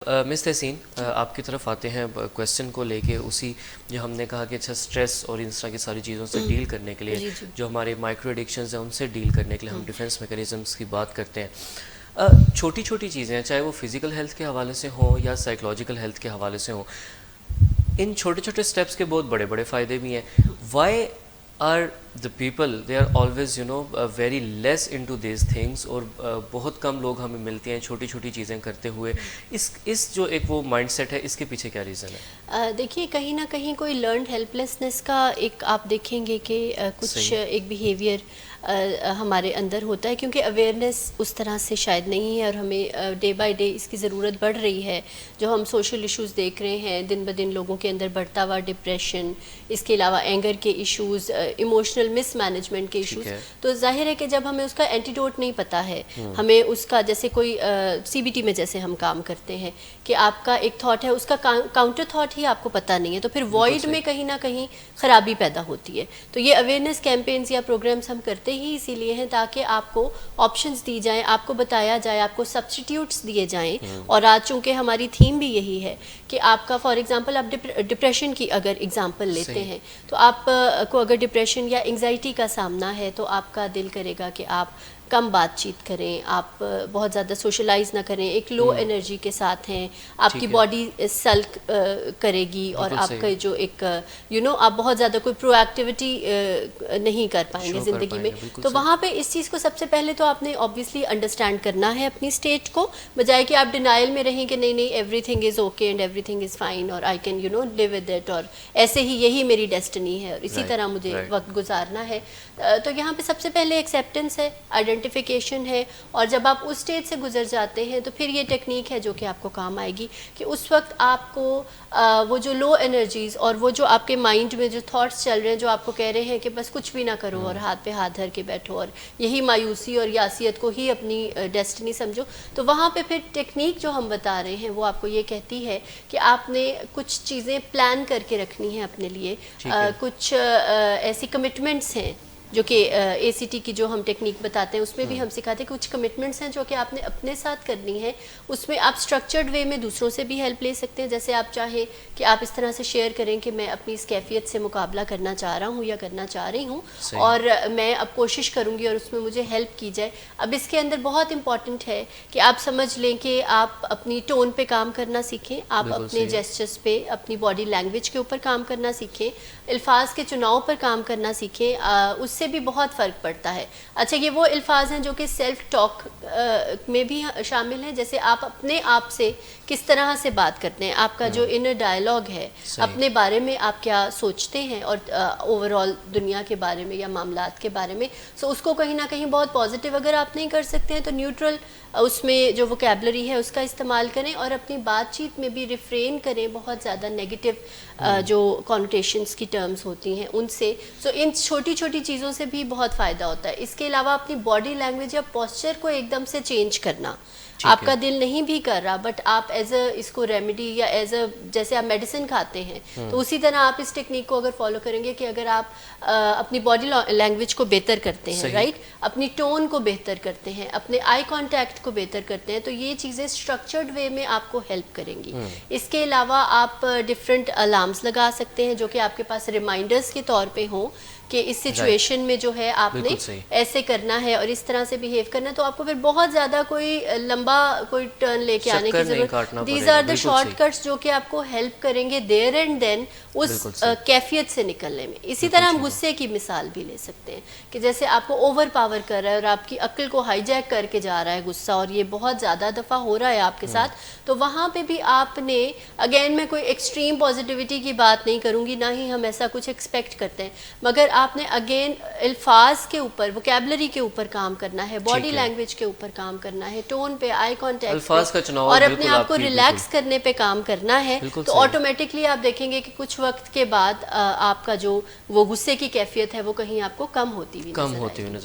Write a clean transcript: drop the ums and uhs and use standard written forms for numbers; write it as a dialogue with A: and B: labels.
A: Miss तहसीन, आपकी तरफ आते हैं क्वेश्चन को लेके। उसी जो हमने कहा कि अच्छा स्ट्रेस और इस तरह की सारी चीज़ों से डील करने के लिए
B: जी जी।
A: जो हमारे माइक्रो एडिक्शंस हैं उनसे डील करने के लिए हम डिफेंस मैकेनिज़म्स की बात करते हैं। छोटी छोटी चीज़ें हैं, चाहे वो फिज़िकल हेल्थ के हवाले से हों या साइकोलॉजिकल हेल्थ के हवाले से हों, इन छोटे छोटे स्टेप्स के बहुत बड़े बड़े फ़ायदे भी हैं। Why are the people they are always very less into this things, और बहुत कम लोग हमें मिलते हैं छोटी छोटी चीज़ें करते हुए। इस जो एक वो माइंडसेट है, इसके पीछे क्या रीज़न है?
B: देखिए, कहीं ना कहीं कोई लर्नड हेल्पलेसनेस का एक आप देखेंगे कि कुछ
A: सही।
B: एक बिहेवियर हमारे अंदर होता है, क्योंकि अवेयरनेस उस तरह से शायद नहीं है और हमें डे बाय डे इसकी ज़रूरत बढ़ रही है। जो हम सोशल इश्यूज़ देख रहे हैं दिन ब दिन, लोगों के अंदर बढ़ता हुआ डिप्रेशन, इसके अलावा एंगर के इश्यूज़, इमोशनल मिसमैनेजमेंट के इश्यूज़, तो जाहिर है कि जब हमें उसका एंटीडोट नहीं पता है, हमें उसका जैसे कोई CBT में जैसे हम काम करते हैं कि आपका एक थॉट है, उसका काउंटर थॉट ही आपको पता नहीं है, तो फिर वॉइड में कहीं ना कहीं ख़राबी पैदा होती है। तो ये अवेयरनेस कैंपेन्स या प्रोग्राम्स हम करते ही इसीलिए हैं ताकि आपको ऑप्शंस दी जाएं, आपको बताया जाए, आपको सब्स्टिट्यूट्स दिए जाएं। और आज चूँकि हमारी थीम भी यही है कि आपका फॉर एग्जांपल आप डिप्रेशन की अगर एग्जांपल लेते हैं, तो आप को अगर डिप्रेशन या एंग्जाइटी का सामना है तो आपका दिल करेगा कि आप कम बातचीत करें, आप बहुत ज़्यादा सोशलाइज ना करें, एक लो एनर्जी के साथ हैं, आपकी बॉडी सल्क करेगी और आपका जो एक आप बहुत ज़्यादा कोई प्रोएक्टिविटी नहीं कर पाएंगे ज़िंदगी में। तो वहाँ पे इस चीज़ को सबसे पहले तो आपने ऑब्वियसली अंडरस्टैंड करना है अपनी स्टेट को, बजाय कि आप डिनाइल में रहें कि नहीं नहीं everything is okay and everything is fine और I can live with it, और ऐसे ही यही मेरी डेस्टिनी है और इसी तरह मुझे वक्त गुजारना है। तो यहाँ पे सबसे पहले एक्सेप्टेंस है, आइडेंटिफिकेशन है, और जब आप उस स्टेज से गुजर जाते हैं तो फिर ये टेक्निक है जो कि आपको काम आएगी कि उस वक्त आपको वो जो लो एनर्जीज़ और वो जो आपके माइंड में जो थॉट्स चल रहे हैं, जो आपको कह रहे हैं कि बस कुछ भी ना करो और हाथ पे हाथ धर के बैठो और यही मायूसी और यासियत को ही अपनी डेस्टिनी समझो, तो वहाँ पे फिर टेक्निक जो हम बता रहे हैं वो आपको ये कहती है कि आपने कुछ चीज़ें प्लान करके रखनी है अपने लिए। कुछ ऐसी कमिटमेंट्स हैं जो कि ACT की जो हम टेक्निक बताते हैं उसमें भी हम सिखाते हैं। कुछ कमिटमेंट्स हैं जो कि आपने अपने साथ करनी है, उसमें आप स्ट्रक्चर्ड वे में दूसरों से भी हेल्प ले सकते हैं। जैसे आप चाहें कि आप इस तरह से शेयर करें कि मैं अपनी इस कैफियत से मुकाबला करना चाह रहा हूँ या करना चाह रही हूँ और मैं अब कोशिश करूँगी और उसमें मुझे हेल्प की जाए। अब इसके अंदर बहुत इंपॉर्टेंट है कि आप समझ लें कि आप अपनी टोन पे काम करना सीखें, आप अपने जेस्चर्स पे, अपनी बॉडी लैंग्वेज के ऊपर काम करना सीखें, अल्फाज के चुनाव पर काम करना सीखें। उससे भी बहुत फ़र्क पड़ता है। अच्छा, ये वो अल्फाज हैं जो कि सेल्फ टॉक में भी शामिल हैं, जैसे आप अपने आप से किस तरह से बात करते हैं, आपका जो इनर डायलॉग है, अपने बारे में आप क्या सोचते हैं और ओवरऑल दुनिया के बारे में या मामलात के बारे में। सो उसको कहीं ना कहीं बहुत पॉजिटिव अगर आप नहीं कर सकते हैं तो न्यूट्रल उसमें जो वोकैबुलरी है उसका इस्तेमाल करें और अपनी बातचीत में भी रिफ्रेन करें बहुत ज़्यादा नेगेटिव जो कॉनोटेशंस की टर्म्स होती हैं उनसे। सो इन छोटी छोटी चीज़ों से भी बहुत फ़ायदा होता है। इसके अलावा अपनी बॉडी लैंग्वेज या पोस्चर को एकदम से चेंज करना, आपका दिल नहीं भी कर रहा बट आप एज अ इसको रेमेडी या एज अ जैसे आप मेडिसिन खाते हैं तो उसी तरह आप इस टेक्निक को अगर फॉलो करेंगे कि अगर आप अपनी बॉडी लैंग्वेज को बेहतर करते हैं, राइट, अपनी टोन को बेहतर करते हैं, अपने आई कांटेक्ट को बेहतर करते हैं, तो ये चीज़ें स्ट्रक्चर्ड वे में आपको हेल्प करेंगी। इसके अलावा आप डिफरेंट अलार्म्स लगा सकते हैं जो कि आपके पास रिमाइंडर्स के तौर पे हों कि इस सिचुएशन में जो है आपने ऐसे करना है और इस तरह से बिहेव करना है, तो आपको फिर बहुत ज़्यादा कोई लंबा कोई टर्न लेके आने की ज़रूरत। दीज आर द शॉर्टकट्स जो कि आपको हेल्प करेंगे देयर एंड देन उस कैफियत से निकलने में। इसी तरह हम गुस्से की मिसाल भी ले सकते हैं कि जैसे आपको ओवर पावर कर रहा है और आपकी अक्ल को हाईजैक करके जा रहा है गुस्सा, और ये बहुत ज़्यादा दफ़ा हो रहा है आपके साथ, तो वहाँ पे भी आपने, अगेन मैं कोई एक्सट्रीम पॉजिटिविटी की बात नहीं करूँगी, ना ही हम ऐसा कुछ एक्सपेक्ट करते हैं, मगर आपने अगेन अल्फाज के ऊपर, वोकैबुलरी के ऊपर काम करना है, बॉडी लैंग्वेज के ऊपर काम करना है, टोन पे, आई कांटेक्ट पे, और अपने आप को रिलैक्स करने पे काम करना है। तो ऑटोमेटिकली आप देखेंगे कि कुछ वक्त के बाद आपका जो वो गुस्से की कैफियत है वो कहीं आपको कम होती हुई नजर आएगी।